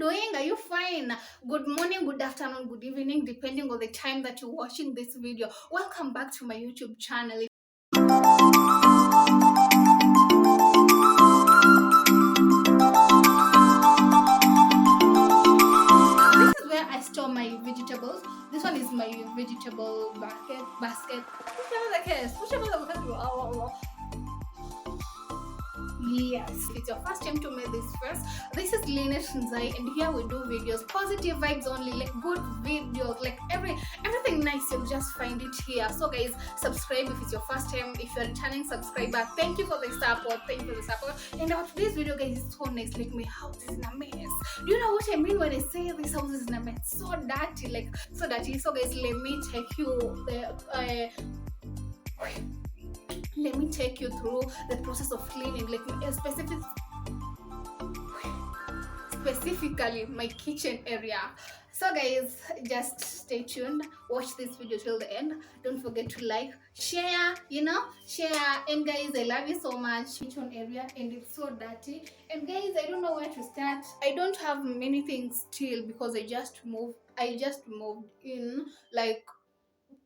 doing? Are you fine? Good morning, good afternoon, good evening, depending on the time that you're watching this video. Welcome back to my YouTube channel. This is where I store my vegetables. This one is my vegetable basket. Whichever the case. Yes, it's your first time to make this first. This is linetnzaivlogs, and here we do videos, positive vibes only, like good videos, like everything nice. You'll just find it here. So guys, subscribe if it's your first time. If you're a returning subscriber, thank you for the support. Thank you for the support. And about today's video, guys, is so nice. Like, my house is in a mess. Do you know what I mean when I say this house is in a mess? So dirty, like so dirty. So guys, let me take you through the process of cleaning, like specifically my kitchen area. So guys, just stay tuned, watch this video till the end. Don't forget to like, share, share. And guys, I love you so much. Kitchen area, and it's so dirty. And guys, I don't know where to start. I don't have many things still because I just moved in like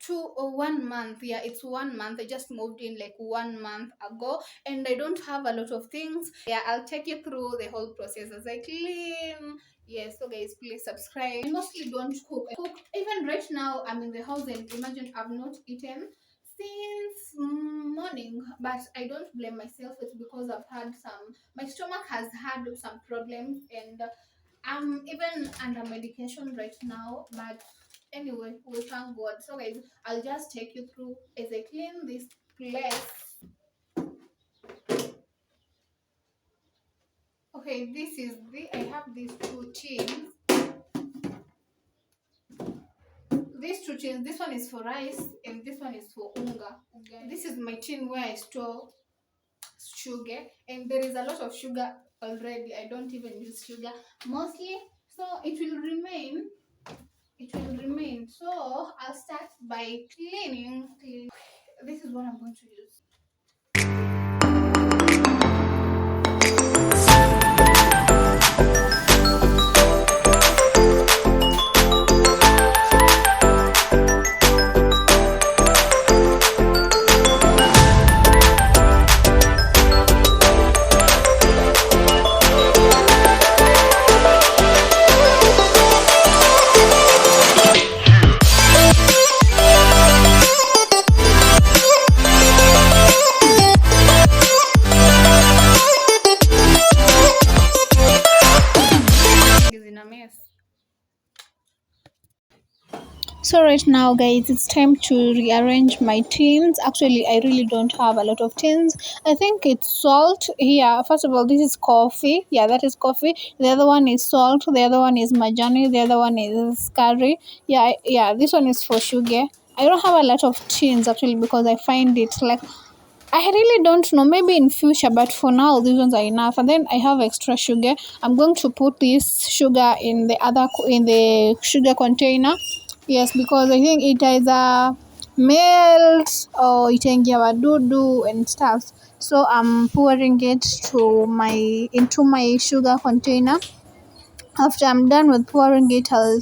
1 month. Yeah, it's 1 month. I just moved in like 1 month ago, and I don't have a lot of things. Yeah, I'll take you through the whole process as I clean. Yes, so guys, please subscribe. I mostly don't cook. I cook even right now. I'm in the house, and imagine I've not eaten since morning. But I don't blame myself. It's because my stomach has had some problems, and I'm even under medication right now. But anyway, we thank God. So guys, I'll just take you through as I clean this place. Okay, I have these two tins. This one is for rice, and this one is for unga. This is my tin where I store sugar, and there is a lot of sugar already. I don't even use sugar mostly, so it will remain. So I'll start by cleaning. This is what I'm going to use. So right now, guys, it's time to rearrange my tins. Actually, I really don't have a lot of tins. I think it's salt here. First of all, this is coffee. Yeah, that is coffee. The other one is salt. The other one is majani. The other one is curry. Yeah, this one is for sugar. I don't have a lot of tins actually because I find it like I really don't know. Maybe in future, but for now, these ones are enough. And then I have extra sugar. I'm going to put this sugar in the sugar container. Yes, because I think it either melt or it ingia wadudu and stuff. So I'm pouring it into my sugar container. After I'm done with pouring it, I'll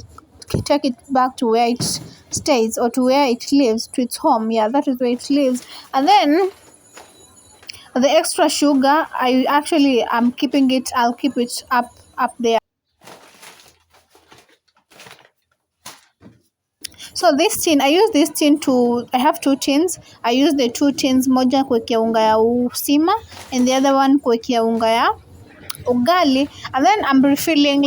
take it back to where it stays or to where it lives, to its home. Yeah, that is where it lives. And then the extra sugar, I'm keeping it. I'll keep it up there. So this tin, I use this tin I have two tins. I use the two tins, moja kuwekea unga ya usima and the other one kuwekea unga ya ugali. And then I'm refilling,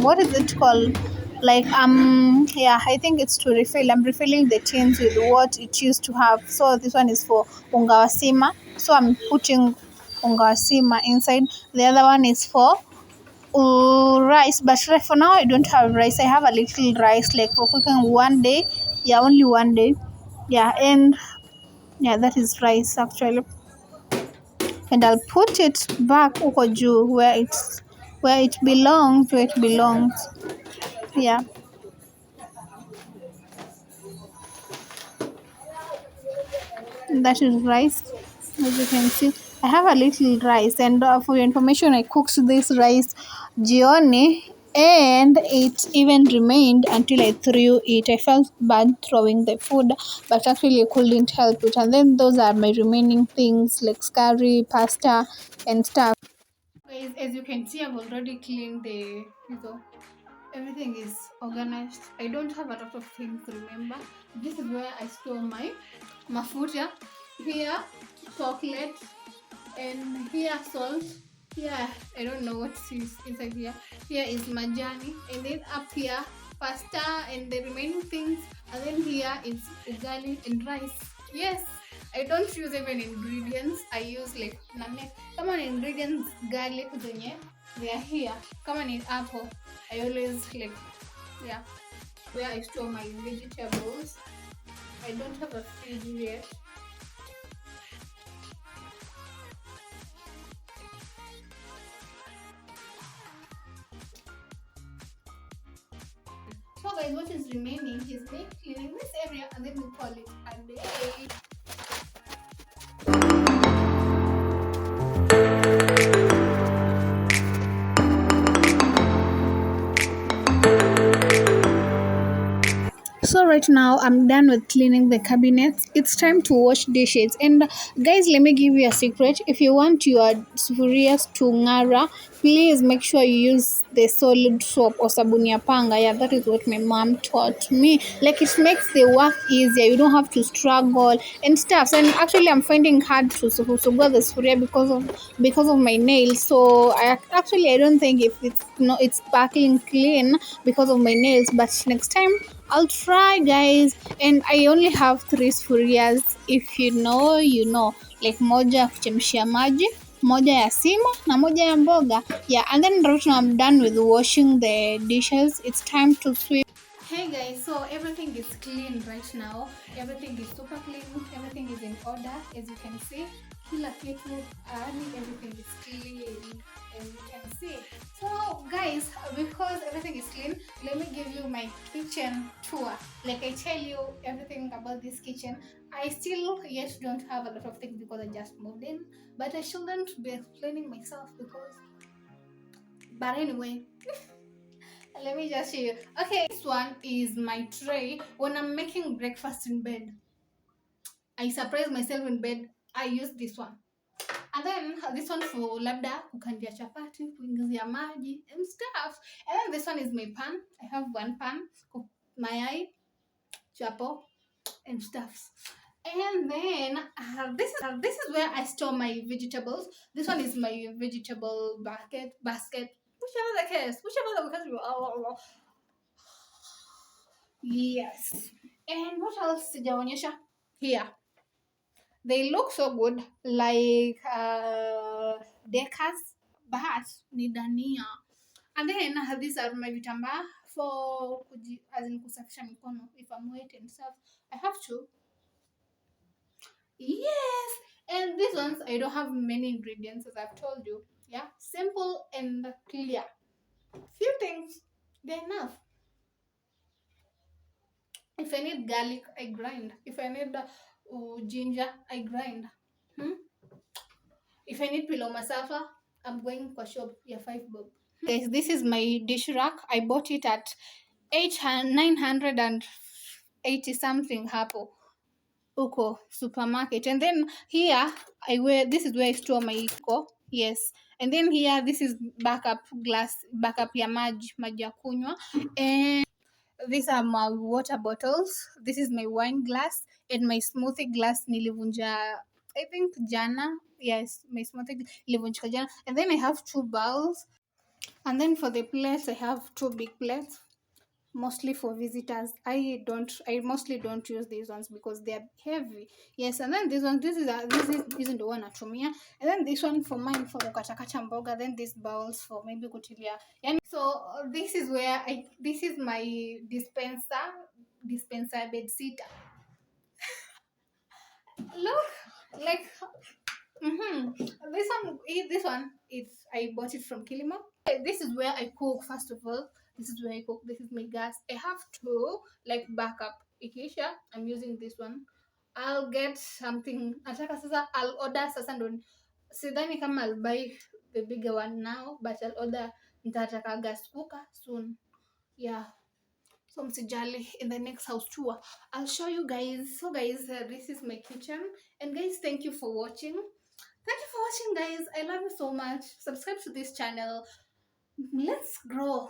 what is it called? I think it's to refill. I'm refilling the tins with what it used to have. So this one is for unga wa sima. So I'm putting unga wa sima inside. The other one is for rice, but for now I don't have rice. I have a little rice like for cooking one day. Yeah, only one day. Yeah, and yeah, that is rice actually. And I'll put it back uko juu where it belongs. Yeah. That is rice, as you can see. I have a little rice, and for your information, I cooked this rice giorni, and it even remained until I threw it. I felt bad throwing the food, but actually I couldn't help it. And then those are my remaining things like curry, pasta, and stuff. Guys, as you can see, I've already cleaned everything is organized. I don't have a lot of things to remember. This is where I store my mafuta. Here, chocolate, and here salt. Here, I don't know what is inside here. Here is majani, and then up here pasta and the remaining things, and then here is ugali and rice. Yes, I don't use even ingredients. I use like name. Come on, ingredients garlic zenye they are here. Come on, in apple. I always like, yeah, where I store my vegetables. I don't have a fridge yet. So guys, what is remaining is me cleaning this area, and then we call it a day. So right now I'm done with cleaning the cabinets. It's time to wash dishes. And guys, let me give you a secret. If you want your sufurias to ngara, please make sure you use the solid soap or sabuni ya panga. Yeah, that is what my mom taught me. Like it makes the work easier. You don't have to struggle and stuff. And actually, I'm finding hard to sugua the sufuria because of my nails. So I don't think if it's it's sparkling clean because of my nails. But next time I'll try, guys. And I only have three sufurias. If you know, you know. Like moja ya kuchemshia maji, moja ya sima, na moja ya mboga. Yeah, and then right now I'm done with washing the dishes. It's time to sweep. Hey guys, so everything is clean right now. Everything is super clean. Everything is in order, as you can see. Kila kitu, everything is clean, as you can see. So guys, because everything is clean, let me give you my kitchen tour. Like I tell you everything about this kitchen. I still yet don't have a lot of things because I just moved in, but I shouldn't be explaining myself because. But anyway, let me just show you. Okay, this one is my tray. When I'm making breakfast in bed, I surprise myself in bed. I use this one. And then this one for labda kukandia chapati, kuingizia maji and stuff. And then this one is my pan. I have one pan, mayai, chapo, and stuff. And then this is where I store my vegetables. This one is my vegetable basket. Whichever the case, whichever the case. Yes. And what else sijaonyesha? Here. They look so good, like decas, but ni dania. And then these are my vitamba for as in kusafisha mikono if I'm wet and stuff. I have to. Yes. And these ones I don't have many ingredients as I've told you. Yeah. Simple and clear. Few things. They're enough. If I need garlic, I grind. If I need ginger, I grind. Hmm? If I need pillow masafa, I'm going for shop. Yeah, 5 bob. Guys, this is my dish rack. I bought it at 980 something hapo uko supermarket. And then here this is where I store my iko. Yes. And then here this is backup ya maji ya kunywa. And these are my water bottles. This is my wine glass and my smoothie glass nilivunja, I think jana. Yes, my smoothie nilivunjika jana. And then I have two bowls. And then for the plates, I have two big plates, mostly for visitors. I mostly don't use these ones because they're heavy. Yes, and then isn't the one atumia. And then this one for mine for kukachakacha mboga. Then these bowls for maybe kutilia. And so this is my dispenser bed sitter. Look, like this one it's I bought it from Kilimo. This is where I cook. First of all, this is where I cook. This is my gas. I have to like backup. Ikisha, I'm using this one. I'll get something. I'll order sasa ndo Sidhani kama I'll buy the bigger one now, but I'll order, nitataka gas cooker soon. Yeah. So msijali, in the next house tour I'll show you guys. So guys, this is my kitchen, and guys, thank you for watching. Thank you for watching, guys. I love you so much. Subscribe to this channel. Let's grow.